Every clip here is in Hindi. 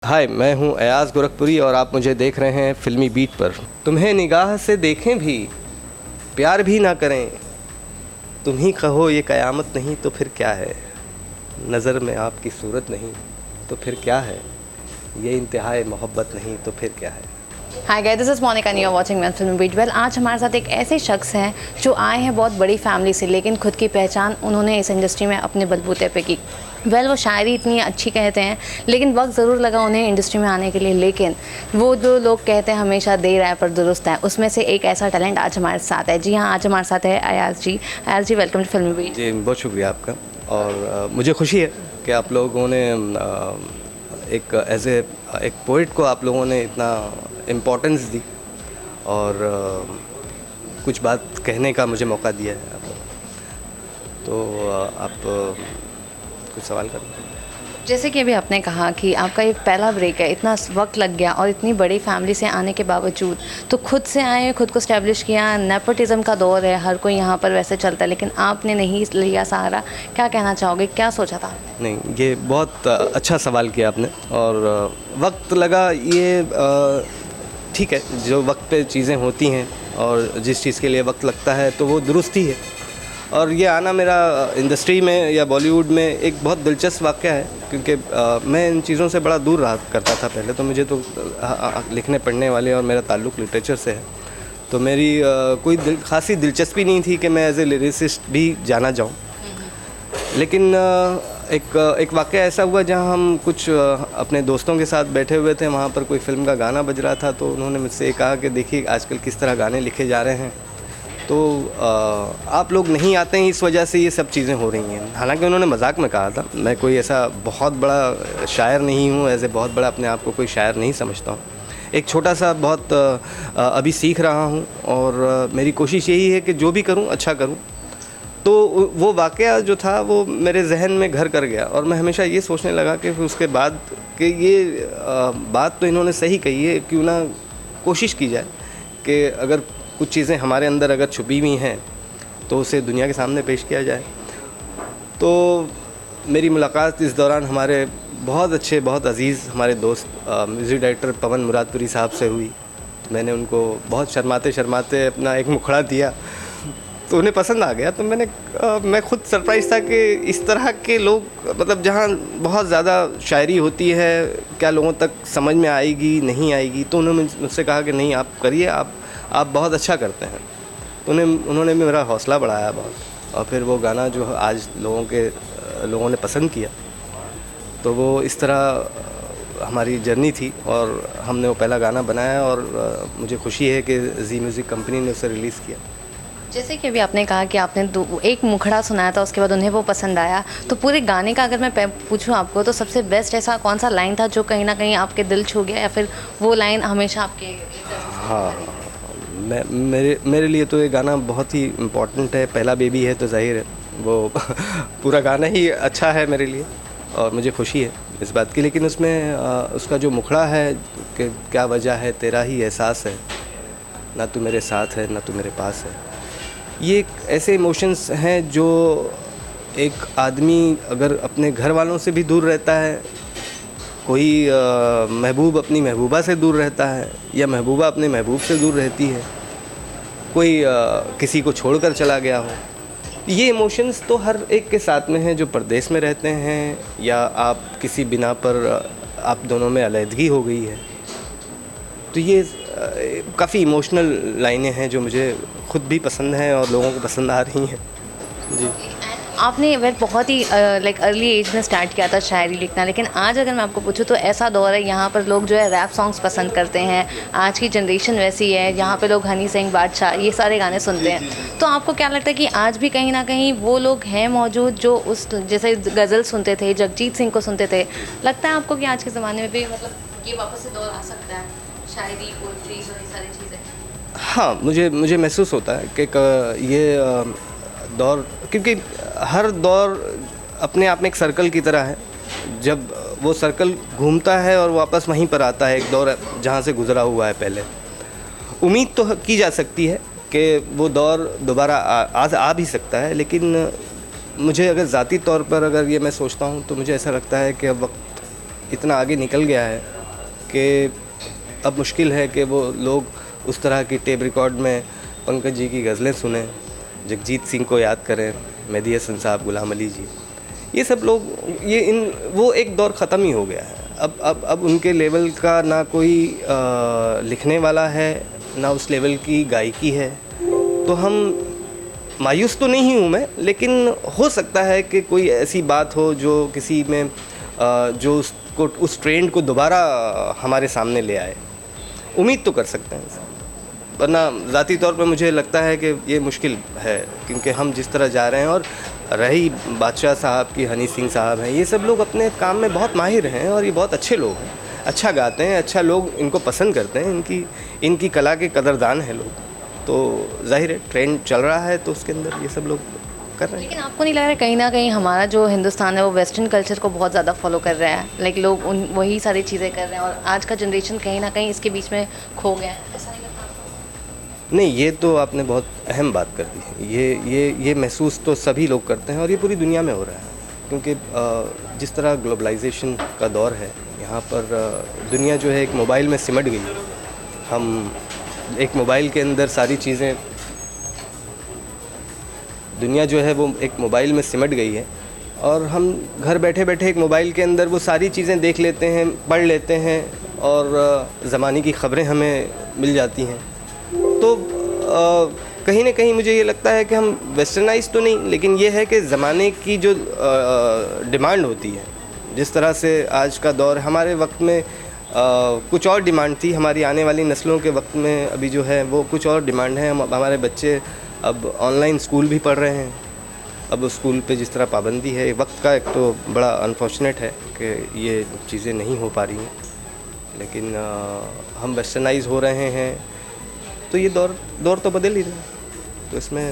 हाय, मैं हूं अयाज गोरखपुरी और आप मुझे देख रहे हैं फिल्मी बीट पर। तुम्हें निगाह से देखें भी, प्यार भी ना करें, तुम ही कहो ये क़यामत नहीं तो फिर क्या है। नज़र में आपकी सूरत नहीं तो फिर क्या है, ये इंतहाए मोहब्बत नहीं तो फिर क्या है। Hi guys, this is Monica and you are watching मेन फिल्म बीट। वेल, आज हमारे साथ एक ऐसे शख्स हैं जो आए हैं बहुत बड़ी फैमिली से, लेकिन खुद की पहचान उन्होंने इस इंडस्ट्री में अपने बलबूते पे की। वो शायरी इतनी अच्छी कहते हैं, लेकिन वक्त ज़रूर लगा उन्हें इंडस्ट्री में आने के लिए। लेकिन वो जो लोग कहते हैं हमेशा देर आए पर दुरुस्त है, उसमें से एक ऐसा टैलेंट आज हमारे साथ है। जी हाँ, आज हमारे साथ है अयाज जी। अयाज जी, वेलकम टू फिल्मी बीट। जी, बहुत शुक्रिया आपका। और मुझे खुशी है कि आप लोगों ने एक एज एक पोइट को आप लोगों ने इतना इम्पोर्टेंस दी और कुछ बात कहने का मुझे मौका दिया है आप लोगों। तो आप कुछ सवाल करें। जैसे कि अभी आपने कहा कि आपका ये पहला ब्रेक है, इतना वक्त लग गया और इतनी बड़ी फैमिली से आने के बावजूद तो खुद से आए, खुद को स्टैब्लिश किया। नेपोटिज्म का दौर है, हर कोई यहाँ पर वैसे चलता है, लेकिन आपने नहीं लिया सहारा। क्या कहना चाहोगे, क्या सोचा था आपने? नहीं, ये बहुत अच्छा सवाल किया आपने। और वक्त लगा, ये ठीक है, जो वक्त पे चीज़ें होती हैं और जिस चीज़ के लिए वक्त लगता है तो वो दुरुस्त ही है। और ये आना मेरा इंडस्ट्री में या बॉलीवुड में एक बहुत दिलचस्प वाक़या है, क्योंकि मैं इन चीज़ों से बड़ा दूर रहा करता था पहले। तो मुझे तो लिखने पढ़ने वाले और मेरा ताल्लुक़ लिटरेचर से है, तो मेरी कोई ख़ासी दिलचस्पी नहीं थी कि मैं एज ए लिरिसिस्ट भी जाना जाऊँ। लेकिन एक वाक़या ऐसा हुआ जहाँ हम कुछ अपने दोस्तों के साथ बैठे हुए थे, वहाँ पर कोई फ़िल्म का गाना बज रहा था। तो उन्होंने मुझसे ये कहा कि देखिए आजकल किस तरह गाने लिखे जा रहे हैं, तो आप लोग नहीं आते हैं, इस वजह से ये सब चीज़ें हो रही हैं। हालांकि उन्होंने मजाक में कहा था, मैं कोई ऐसा बहुत बड़ा शायर नहीं हूँ, ऐसे बहुत बड़ा अपने आप को कोई शायर नहीं समझता हूँ। एक छोटा सा बहुत अभी सीख रहा हूँ और मेरी कोशिश यही है कि जो भी करूँ अच्छा करूँ। तो वो वाक़या जो था वो मेरे जहन में घर कर गया और मैं हमेशा ये सोचने लगा कि फिर उसके बाद कि ये बात तो इन्होंने सही कही है, क्यों ना कोशिश की जाए कि अगर कुछ चीज़ें हमारे अंदर अगर छुपी हुई हैं तो उसे दुनिया के सामने पेश किया जाए। तो मेरी मुलाकात इस दौरान हमारे बहुत अच्छे, बहुत अज़ीज़ हमारे दोस्त म्यूज़िक डायरेक्टर पवन मुरादपुरी साहब से हुई। तो मैंने उनको बहुत शर्माते शर्माते अपना एक मुखड़ा दिया, तो उन्हें पसंद आ गया। तो मैं खुद सरप्राइज़ था कि इस तरह के लोग, मतलब जहाँ बहुत ज़्यादा शायरी होती है, क्या लोगों तक समझ में आएगी नहीं आएगी। तो उन्होंने मुझसे कहा कि नहीं, आप करिए, आप बहुत अच्छा करते हैं। तो उन्होंने भी मेरा हौसला बढ़ाया बहुत। और फिर वो गाना जो आज लोगों ने पसंद किया, तो वो इस तरह हमारी जर्नी थी और हमने वो पहला गाना बनाया और मुझे खुशी है कि जी म्यूज़िक कंपनी ने उसे रिलीज़ किया। जैसे कि अभी आपने कहा कि आपने एक मुखड़ा सुनाया था, उसके बाद उन्हें वो पसंद आया। तो पूरे गाने का अगर मैं पूछूं आपको, तो सबसे बेस्ट ऐसा कौन सा लाइन था जो कहीं ना कहीं आपके दिल छू गया, या फिर वो लाइन हमेशा आपके? हाँ, मेरे लिए तो ये गाना बहुत ही इम्पोर्टेंट है। पहला बेबी है तो जाहिर है वो पूरा गाना ही अच्छा है मेरे लिए और मुझे खुशी है इस बात की। लेकिन उसमें उसका जो मुखड़ा है कि क्या वजह है तेरा ही एहसास है, ना तू मेरे साथ है ना तू मेरे पास है, ये एक ऐसे इमोशंस हैं जो एक आदमी अगर अपने घर वालों से भी दूर रहता है, कोई महबूब अपनी महबूबा से दूर रहता है या महबूबा अपने महबूब से दूर रहती है, कोई किसी को छोड़कर चला गया हो, ये इमोशंस तो हर एक के साथ में हैं जो परदेश में रहते हैं या आप किसी बिना पर आप दोनों में अलहदगी हो गई है। तो ये काफ़ी इमोशनल लाइनें हैं जो मुझे खुद भी पसंद हैं और लोगों को पसंद आ रही हैं। जी, आपने वह बहुत ही लाइक अर्ली एज में स्टार्ट किया था शायरी लिखना, लेकिन आज अगर मैं आपको पूछूं तो ऐसा दौर है यहाँ पर लोग जो है रैप सॉन्ग्स पसंद करते हैं। आज की जनरेशन वैसी है, यहाँ पे लोग हनी सिंह, बादशाह, ये सारे गाने सुनते हैं। तो आपको क्या लगता है कि आज भी कहीं ना कहीं वो लोग हैं मौजूद जो उस जैसे गज़ल सुनते थे, जगजीत सिंह को सुनते थे? लगता है आपको कि आज के ज़माने में भी मतलब ये वापस से दौर आ सकता है, शायरी, पोइट्री और ये सारी चीज़ें? हाँ, मुझे महसूस होता है कि ये दौर, क्योंकि हर दौर अपने आप में एक सर्कल की तरह है। जब वो सर्कल घूमता है और वापस वहीं पर आता है एक दौर जहाँ से गुज़रा हुआ है पहले। उम्मीद तो की जा सकती है कि वो दौर दोबारा आ भी सकता है, लेकिन मुझे अगर ज़ाती तौर पर अगर ये मैं सोचता हूँ तो मुझे ऐसा लगता है कि अब वक्त इतना आगे निकल गया है कि अब मुश्किल है कि वो लोग उस तरह की टेप रिकॉर्ड में पंकज जी की गज़लें सुनें, जगजीत सिंह को याद करें, मेहदी हसन साहब, गुलाम अली जी, ये सब लोग, वो एक दौर ख़त्म ही हो गया है। अब उनके लेवल का ना कोई लिखने वाला है, ना उस लेवल की गायकी है। तो हम मायूस तो नहीं हूँ मैं, लेकिन हो सकता है कि कोई ऐसी बात हो जो किसी में जो उसको, उस ट्रेंड को दोबारा हमारे सामने ले आए। उम्मीद तो कर सकते हैं, वरना ज़ाती तौर पर मुझे लगता है कि ये मुश्किल है, क्योंकि हम जिस तरह जा रहे हैं। और रही बादशाह साहब की, हनी सिंह साहब हैं, ये सब लोग अपने काम में बहुत माहिर हैं और ये बहुत अच्छे लोग हैं, अच्छा गाते हैं, अच्छा लोग इनको पसंद करते हैं, इनकी कला के कदरदान हैं लोग। तो जाहिर है ट्रेंड चल रहा है तो उसके अंदर ये सब लोग कर रहे हैं। लेकिन आपको नहीं लग रहा है कहीं ना कहीं हमारा जो हिंदुस्तान है वो वेस्टर्न कल्चर को बहुत ज़्यादा फॉलो कर रहा है? लाइक लोग वही सारी चीज़ें कर रहे हैं और आज का जनरेशन कहीं ना कहीं इसके बीच में खो गया है, ऐसा नहीं लगता आपको? नहीं, ये तो आपने बहुत अहम बात कर दी। ये महसूस तो सभी लोग करते हैं और ये पूरी दुनिया में हो रहा है, क्योंकि जिस तरह ग्लोबलाइजेशन का दौर है, यहाँ पर दुनिया जो है एक मोबाइल में सिमट गई है। हम एक मोबाइल के अंदर सारी चीज़ें, दुनिया जो है वो एक मोबाइल में सिमट गई है और हम घर बैठे बैठे एक मोबाइल के अंदर वो सारी चीज़ें देख लेते हैं, पढ़ लेते हैं और ज़माने की ख़बरें हमें मिल जाती हैं। तो कहीं ना कहीं मुझे ये लगता है कि हम वेस्टर्नाइज तो नहीं, लेकिन ये है कि ज़माने की जो डिमांड होती है, जिस तरह से आज का दौर, हमारे वक्त में कुछ और डिमांड थी, हमारी आने वाली नस्लों के वक्त में अभी जो है वो कुछ और डिमांड है। हमारे बच्चे अब ऑनलाइन स्कूल भी पढ़ रहे हैं। अब स्कूल पे जिस तरह पाबंदी है, वक्त का एक तो बड़ा अनफॉर्चुनेट है कि ये चीज़ें नहीं हो पा रही हैं, लेकिन हम वेस्टर्नाइज हो रहे हैं तो ये दौर तो बदल ही रहा है। तो इसमें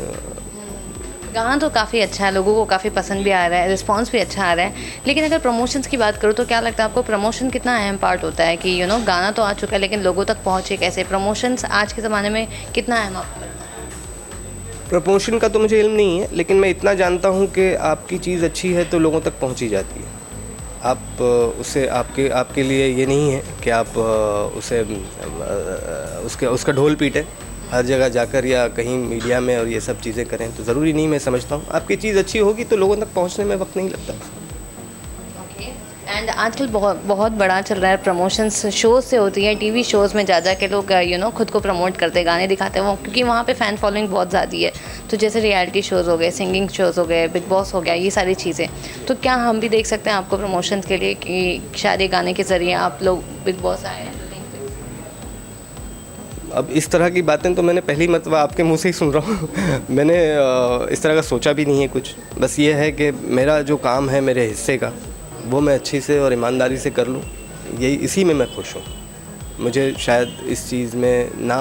गाना तो काफ़ी अच्छा है, लोगों को काफ़ी पसंद भी आ रहा है, रिस्पांस भी अच्छा आ रहा है। लेकिन अगर प्रमोशंस की बात करूँ तो क्या लगता है आपको, प्रमोशन कितना अहम पार्ट होता है कि गाना तो आ चुका है लेकिन लोगों तक पहुँचे कैसे? प्रमोशंस आज के ज़माने में कितना अहम आपको लगता है? प्रमोशन का तो मुझे इल्म नहीं है, लेकिन मैं इतना जानता हूँ कि आपकी चीज़ अच्छी है तो लोगों तक पहुँची जाती है। आप उसे आपके लिए ये नहीं है कि आप उसे उसका ढोल पीटें हर जगह जाकर या कहीं मीडिया में और ये सब चीज़ें करें, तो ज़रूरी नहीं। मैं समझता हूँ आपकी चीज़ अच्छी होगी तो लोगों तक पहुँचने में वक्त नहीं लगता। एंड आजकल बहुत बड़ा चल रहा है, प्रमोशंस शोज़ से होती है, टीवी शोज़ में जा के लोग खुद को प्रमोट करते हैं, गाने दिखाते हैं वो, क्योंकि वहाँ पे फ़ैन फॉलोइंग बहुत ज़्यादा है। तो जैसे रियलिटी शोज़ हो गए, सिंगिंग शोज़ हो गए, बिग बॉस हो गया, ये सारी चीज़ें। तो क्या हम भी देख सकते हैं आपको प्रमोशंस के लिए कि शायद ये गाने के ज़रिए आप लोग बिग बॉस आए हैं? अब इस तरह की बातें तो मैंने पहली मरतबा आपके मुंह से ही सुन रहा हूँ। मैंने इस तरह का सोचा भी नहीं है कुछ। बस ये है कि मेरा जो काम है मेरे हिस्से का, वो मैं अच्छी से और ईमानदारी से कर लूँ, यही इसी में मैं खुश हूँ। मुझे शायद इस चीज़ में ना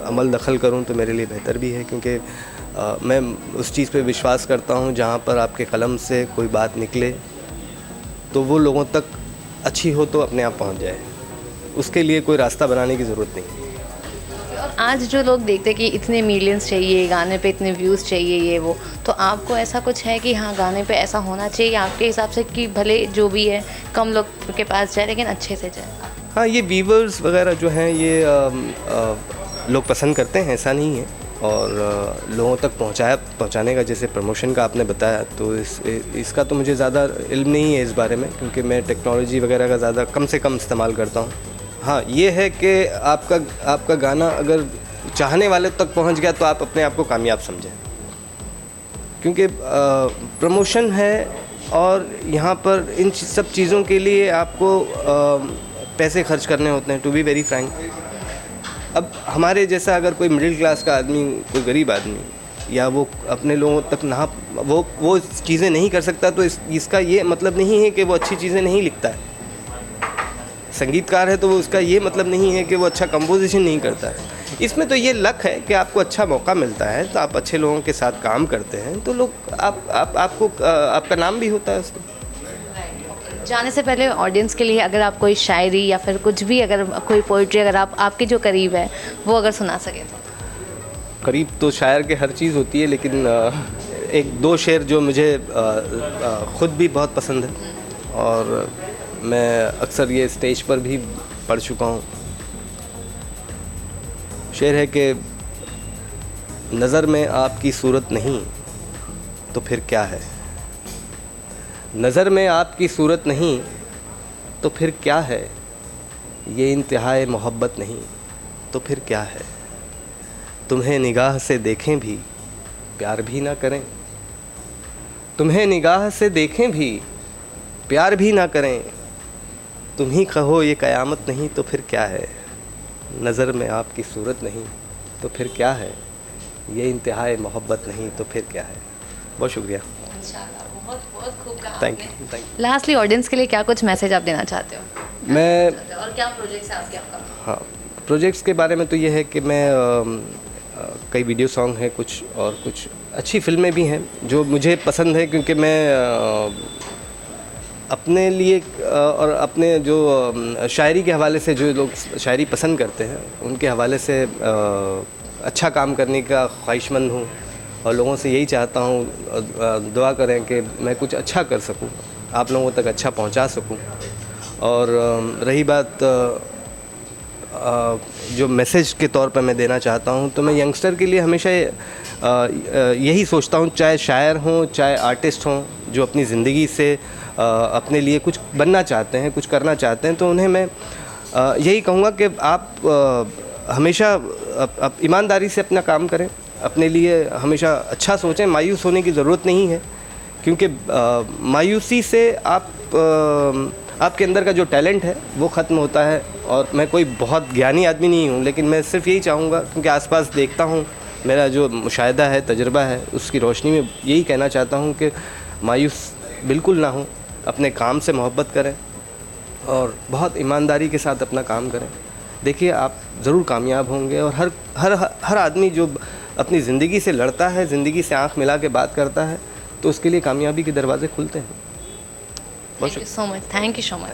अमल दखल करूँ तो मेरे लिए बेहतर भी है, क्योंकि मैं उस चीज़ पे विश्वास करता हूँ जहाँ पर आपके कलम से कोई बात निकले तो वो लोगों तक अच्छी हो तो अपने आप पहुँच जाए, उसके लिए कोई रास्ता बनाने की ज़रूरत नहीं। और आज जो लोग देखते हैं कि इतने मिलियंस चाहिए, गाने पे इतने व्यूज़ चाहिए, ये वो, तो आपको ऐसा कुछ है कि हाँ गाने पे ऐसा होना चाहिए आपके हिसाब से कि भले जो भी है कम लोग के पास जाए लेकिन अच्छे से जाए? हाँ, ये व्यूवर्स वगैरह जो हैं ये लोग पसंद करते हैं, ऐसा नहीं है। और लोगों तक पहुंचाने का, जैसे प्रमोशन का आपने बताया, तो इसका तो मुझे ज़्यादा इल्म नहीं है इस बारे में, क्योंकि मैं टेक्नोलॉजी वगैरह का ज़्यादा कम से कम इस्तेमाल करता हूँ। हाँ, ये है कि आपका गाना अगर चाहने वाले तक पहुंच गया तो आप अपने आप को कामयाब समझें, क्योंकि प्रमोशन है और यहाँ पर इन सब चीज़ों के लिए आपको पैसे खर्च करने होते हैं, टू बी वेरी फ्रैंक। अब हमारे जैसा अगर कोई मिडिल क्लास का आदमी, कोई गरीब आदमी, या वो अपने लोगों तक ना वो चीज़ें नहीं कर सकता, तो इसका ये मतलब नहीं है कि वो अच्छी चीज़ें नहीं लिखता है। संगीतकार है तो वो उसका ये मतलब नहीं है कि वो अच्छा कंपोजिशन नहीं करता है। इसमें तो ये लक है कि आपको अच्छा मौका मिलता है तो आप अच्छे लोगों के साथ काम करते हैं तो लोग आपको आपका नाम भी होता है उसको। जाने से पहले ऑडियंस के लिए अगर आप कोई शायरी या फिर कुछ भी, अगर कोई पोइट्री अगर आपके जो करीब है वो अगर सुना सके तो? करीब तो शायर के हर चीज़ होती है, लेकिन एक दो शेर जो मुझे ख़ुद भी बहुत पसंद है और मैं अक्सर ये स्टेज पर भी पढ़ चुका हूँ। शेर है कि नज़र में आपकी सूरत नहीं तो फिर क्या है, नज़र में आपकी सूरत नहीं तो फिर क्या है, ये इंतहाए मोहब्बत नहीं तो फिर क्या है। तुम्हें निगाह से देखें भी प्यार भी ना करें, तुम्हें निगाह से देखें भी प्यार भी ना करें, तुम ही कहो ये क़यामत नहीं तो फिर क्या है, नज़र में आपकी सूरत नहीं तो फिर क्या है, ये इंतहाए मोहब्बत नहीं तो फिर क्या है। बहुत शुक्रिया। बहुत बहुत खूब कहा। Thank you. लास्टली ऑडियंस के लिए क्या कुछ मैसेज आप देना चाहते हो? मैं और क्या प्रोजेक्ट्स हैं आपके आपका? हाँ, प्रोजेक्ट्स के बारे में तो ये है कि मैं कई वीडियो सॉन्ग हैं कुछ, और कुछ अच्छी फिल्में भी हैं जो मुझे पसंद है, क्योंकि मैं अपने लिए और अपने जो शायरी के हवाले से जो लोग शायरी पसंद करते हैं उनके हवाले से अच्छा काम करने का ख्वाहिशमंद हूँ, और लोगों से यही चाहता हूँ, दुआ करें कि मैं कुछ अच्छा कर सकूँ, आप लोगों तक अच्छा पहुँचा सकूँ। और रही बात जो मैसेज के तौर पर मैं देना चाहता हूँ, तो मैं यंगस्टर के लिए हमेशा यही सोचता हूँ, चाहे शायर हों चाहे आर्टिस्ट हों, जो अपनी ज़िंदगी से अपने लिए कुछ बनना चाहते हैं, कुछ करना चाहते हैं, तो उन्हें मैं यही कहूँगा कि आप हमेशा ईमानदारी से अपना काम करें, अपने लिए हमेशा अच्छा सोचें, मायूस होने की ज़रूरत नहीं है, क्योंकि मायूसी से आपके अंदर का जो टैलेंट है वो ख़त्म होता है। और मैं कोई बहुत ज्ञानी आदमी नहीं हूँ, लेकिन मैं सिर्फ यही चाहूँगा, क्योंकि आसपास देखता हूँ, मेरा जो मुशाहिदा है, तजुर्बा है, उसकी रोशनी में यही कहना चाहता हूँ कि मायूस बिल्कुल ना हो, अपने काम से मोहब्बत करें और बहुत ईमानदारी के साथ अपना काम करें। देखिए आप ज़रूर कामयाब होंगे। और हर आदमी जो अपनी ज़िंदगी से लड़ता है, ज़िंदगी से आँख मिला के बात करता है, तो उसके लिए कामयाबी के दरवाज़े खुलते हैं। Thank you so much.